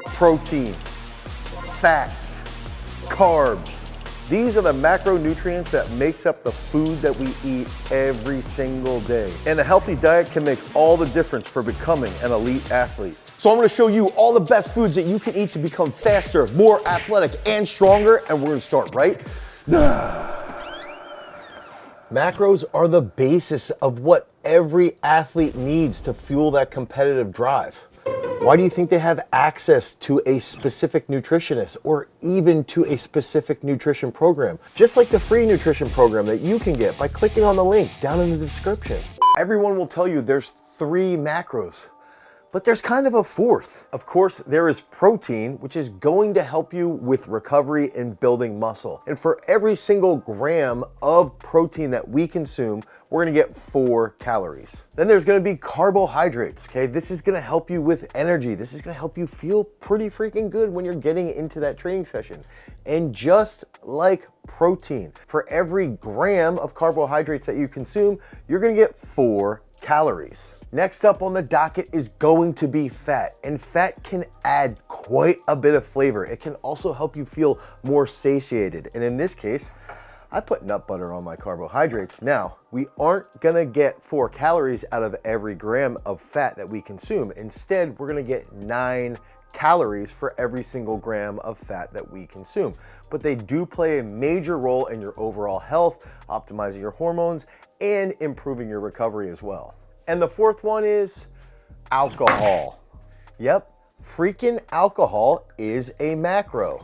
protein, fats, carbs. These are the macronutrients that makes up the food that we eat every single day. And a healthy diet can make all the difference for becoming an elite athlete. So I'm gonna show you all the best foods that you can eat to become faster, more athletic, and stronger, and we're gonna start right now. Macros are the basis of what every athlete needs to fuel that competitive drive. Why do you think they have access to a specific nutritionist or even to a specific nutrition program? Just like the free nutrition program that you can get by clicking on the link down in the description. Everyone will tell you there's 3 macros, but there's kind of a 4th. Of course, there is protein, which is going to help you with recovery and building muscle. And for every single gram of protein that we consume, we're gonna get 4 calories. Then there's gonna be carbohydrates, okay? This is gonna help you with energy. This is gonna help you feel pretty freaking good when you're getting into that training session. And just like protein, for every gram of carbohydrates that you consume, you're gonna get 4 calories. Next up on the docket is going to be fat, and fat can add quite a bit of flavor. It can also help you feel more satiated. And in this case, I put nut butter on my carbohydrates. Now, we aren't gonna get 4 calories out of every gram of fat that we consume. Instead, we're gonna get 9 calories for every single gram of fat that we consume. But they do play a major role in your overall health, optimizing your hormones, and improving your recovery as well. And the 4th one is alcohol. Yep, freaking alcohol is a macro.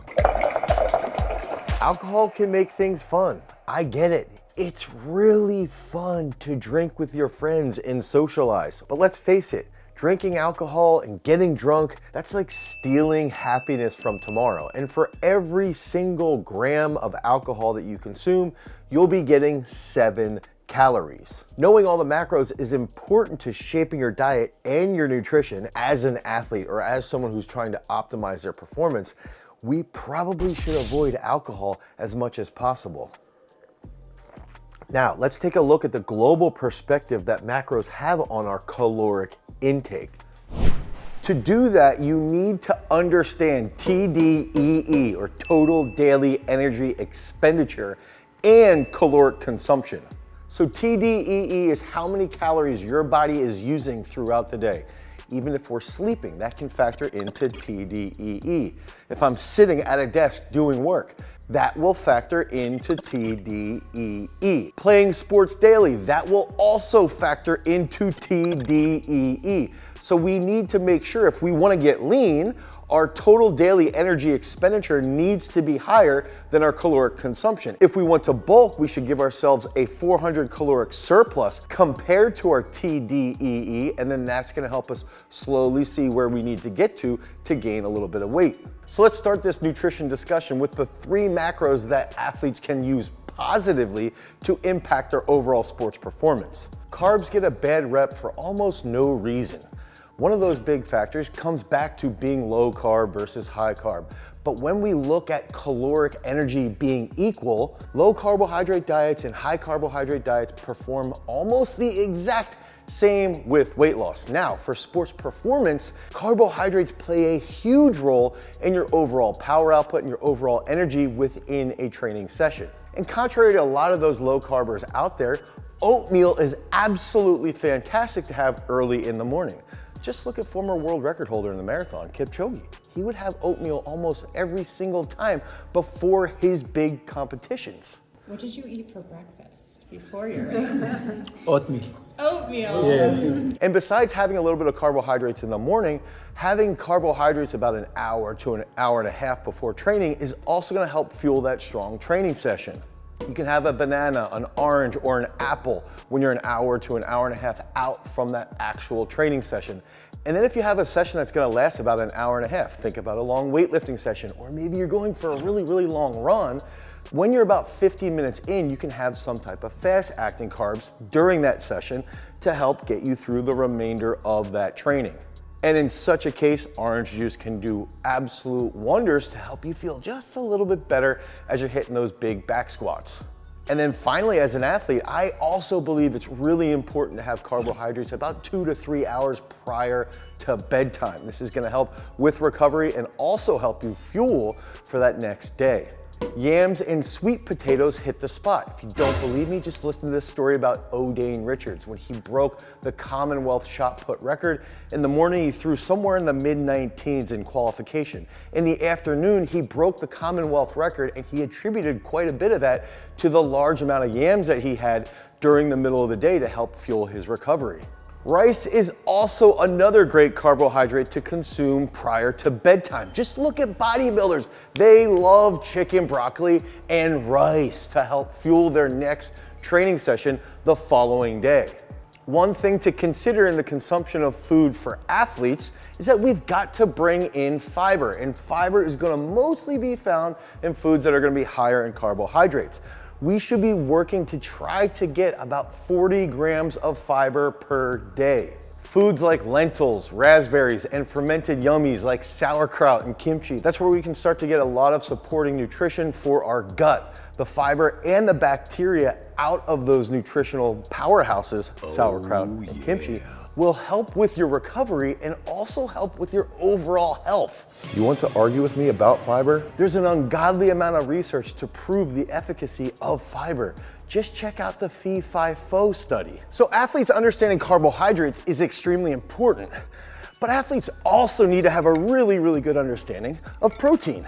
Alcohol can make things fun. I get it. It's really fun to drink with your friends and socialize. But let's face it, drinking alcohol and getting drunk, that's like stealing happiness from tomorrow. And for every single gram of alcohol that you consume, you'll be getting 7 calories. Knowing all the macros is important to shaping your diet and your nutrition as an athlete or as someone who's trying to optimize their performance. We probably should avoid alcohol as much as possible. Now, let's take a look at the global perspective that macros have on our caloric intake. To do that, you need to understand TDEE, or total daily energy expenditure, and caloric consumption. So TDEE is how many calories your body is using throughout the day. Even if we're sleeping, that can factor into TDEE. If I'm sitting at a desk doing work, that will factor into TDEE. Playing sports daily, that will also factor into TDEE. So we need to make sure if we want to get lean, our total daily energy expenditure needs to be higher than our caloric consumption. If we want to bulk, we should give ourselves a 400 caloric surplus compared to our TDEE, and then that's gonna help us slowly see where we need to get to gain a little bit of weight. So let's start this nutrition discussion with the 3 macros that athletes can use positively to impact their overall sports performance. Carbs get a bad rep for almost no reason. One of those big factors comes back to being low carb versus high carb. But when we look at caloric energy being equal, low carbohydrate diets and high carbohydrate diets perform almost the exact same with weight loss. Now, for sports performance, carbohydrates play a huge role in your overall power output and your overall energy within a training session. And contrary to a lot of those low carbers out there, oatmeal is absolutely fantastic to have early in the morning. Just look at former world record holder in the marathon, Kipchoge. He would have oatmeal almost every single time before his big competitions. What did you eat for breakfast before your race? Oatmeal. Oatmeal. Yes. And besides having a little bit of carbohydrates in the morning, having carbohydrates about an hour to an hour and a half before training is also gonna help fuel that strong training session. You can have a banana, an orange, or an apple when you're an hour to an hour and a half out from that actual training session. And then if you have a session that's gonna last about an hour and a half, think about a long weightlifting session, or maybe you're going for a really, really long run, when you're about 15 minutes in, you can have some type of fast-acting carbs during that session to help get you through the remainder of that training. And in such a case, orange juice can do absolute wonders to help you feel just a little bit better as you're hitting those big back squats. And then finally, as an athlete, I also believe it's really important to have carbohydrates about 2 to 3 hours prior to bedtime. This is gonna help with recovery and also help you fuel for that next day. Yams and sweet potatoes hit the spot. If you don't believe me, just listen to this story about Dane Richards. When he broke the Commonwealth shot put record, in the morning he threw somewhere in the mid-19s in qualification. In the afternoon, he broke the Commonwealth record, and he attributed quite a bit of that to the large amount of yams that he had during the middle of the day to help fuel his recovery. Rice is also another great carbohydrate to consume prior to bedtime. Just look at bodybuilders. They love chicken, broccoli, and rice to help fuel their next training session the following day. One thing to consider in the consumption of food for athletes is that we've got to bring in fiber, and fiber is gonna mostly be found in foods that are gonna be higher in carbohydrates. We should be working to try to get about 40 grams of fiber per day. Foods like lentils, raspberries, and fermented yummies like sauerkraut and kimchi, that's where we can start to get a lot of supporting nutrition for our gut. The fiber and the bacteria out of those nutritional powerhouses, sauerkraut and kimchi, will help with your recovery and also help with your overall health. You want to argue with me about fiber? There's an ungodly amount of research to prove the efficacy of fiber. Just check out the Fee-Fi-Fo study. So athletes understanding carbohydrates is extremely important, but athletes also need to have a really, really good understanding of protein.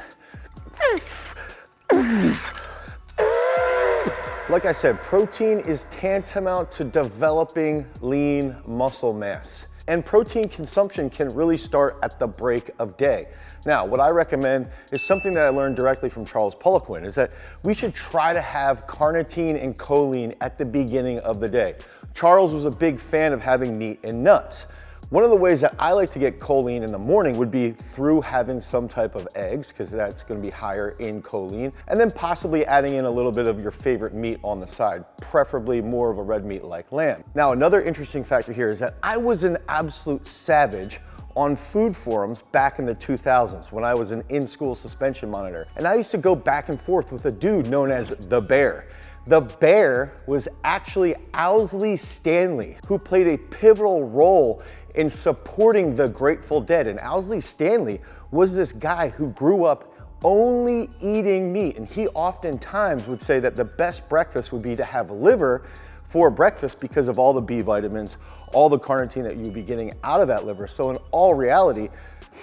Like I said, protein is tantamount to developing lean muscle mass. And protein consumption can really start at the break of day. Now, what I recommend is something that I learned directly from Charles Poliquin, is that we should try to have carnitine and choline at the beginning of the day. Charles was a big fan of having meat and nuts. One of the ways that I like to get choline in the morning would be through having some type of eggs, because that's going to be higher in choline, and then possibly adding in a little bit of your favorite meat on the side, preferably more of a red meat like lamb. Now, another interesting factor here is that I was an absolute savage on food forums back in the 2000s when I was an in-school suspension monitor. And I used to go back and forth with a dude known as The Bear. The Bear was actually Owsley Stanley, who played a pivotal role in supporting the Grateful Dead. And Owsley Stanley was this guy who grew up only eating meat. And he oftentimes would say that the best breakfast would be to have liver for breakfast because of all the B vitamins, all the carnitine that you'd be getting out of that liver. So in all reality,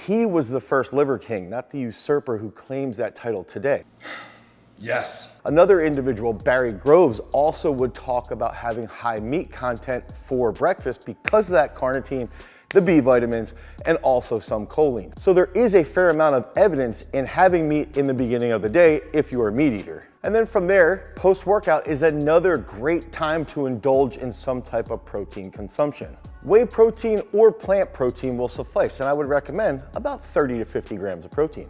he was the first liver king, not the usurper who claims that title today. Yes. Another individual, Barry Groves, also would talk about having high meat content for breakfast because of that carnitine, the B vitamins, and also some choline. So there is a fair amount of evidence in having meat in the beginning of the day if you're a meat eater. And then from there, post-workout is another great time to indulge in some type of protein consumption. Whey protein or plant protein will suffice, and I would recommend about 30 to 50 grams of protein.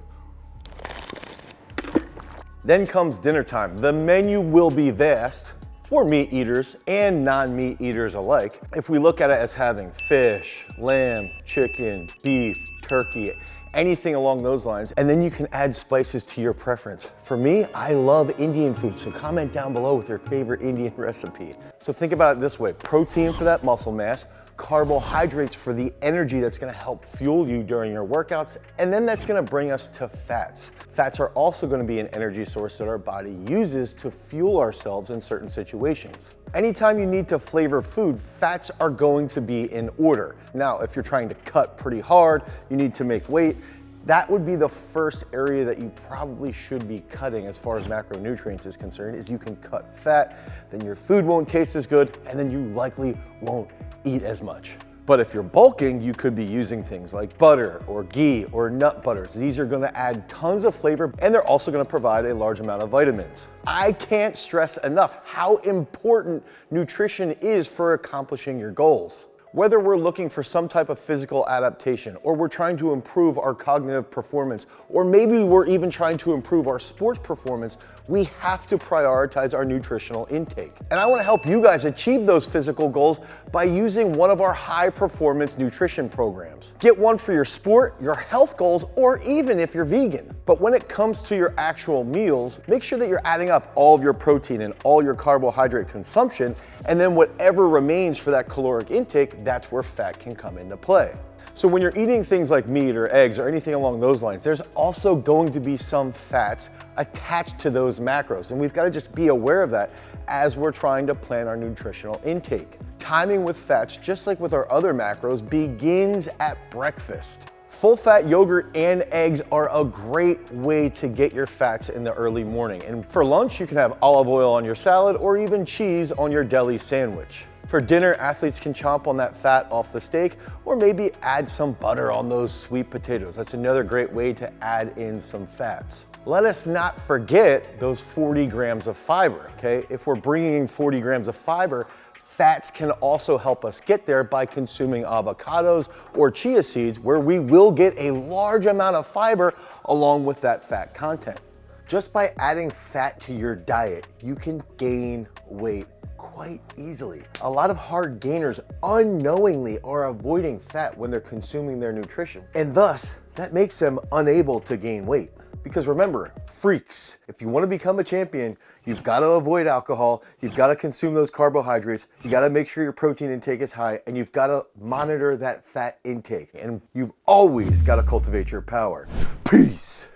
Then comes dinner time. The menu will be vast for meat eaters and non-meat eaters alike. If we look at it as having fish, lamb, chicken, beef, turkey, anything along those lines, and then you can add spices to your preference. For me, I love Indian food, so comment down below with your favorite Indian recipe. So think about it this way: protein for that muscle mass, carbohydrates for the energy that's gonna help fuel you during your workouts, and then that's gonna bring us to fats. Fats are also gonna be an energy source that our body uses to fuel ourselves in certain situations. Anytime you need to flavor food, fats are going to be in order. Now, if you're trying to cut pretty hard, you need to make weight, that would be the first area that you probably should be cutting as far as macronutrients is concerned, is you can cut fat, then your food won't taste as good, and then you likely won't eat as much. But if you're bulking, you could be using things like butter or ghee or nut butters. These are gonna add tons of flavor, and they're also gonna provide a large amount of vitamins. I can't stress enough how important nutrition is for accomplishing your goals. Whether we're looking for some type of physical adaptation, or we're trying to improve our cognitive performance, or maybe we're even trying to improve our sports performance, we have to prioritize our nutritional intake. And I want to help you guys achieve those physical goals by using one of our high performance nutrition programs. Get one for your sport, your health goals, or even if you're vegan. But when it comes to your actual meals, make sure that you're adding up all of your protein and all your carbohydrate consumption, and then whatever remains for that caloric intake, that's where fat can come into play. So when you're eating things like meat or eggs or anything along those lines, there's also going to be some fats attached to those macros, and we've got to just be aware of that as we're trying to plan our nutritional intake. Timing with fats, just like with our other macros, begins at breakfast. Full-fat yogurt and eggs are a great way to get your fats in the early morning. And for lunch, you can have olive oil on your salad or even cheese on your deli sandwich. For dinner, athletes can chomp on that fat off the steak or maybe add some butter on those sweet potatoes. That's another great way to add in some fats. Let us not forget those 40 grams of fiber, okay? If we're bringing in 40 grams of fiber, fats can also help us get there by consuming avocados or chia seeds, where we will get a large amount of fiber along with that fat content. Just by adding fat to your diet, you can gain weight quite easily. A lot of hard gainers unknowingly are avoiding fat when they're consuming their nutrition, and thus that makes them unable to gain weight. Because remember, freaks, if you want to become a champion, you've got to avoid alcohol, you've got to consume those carbohydrates, you got to make sure your protein intake is high, and you've got to monitor that fat intake. And you've always got to cultivate your power. Peace.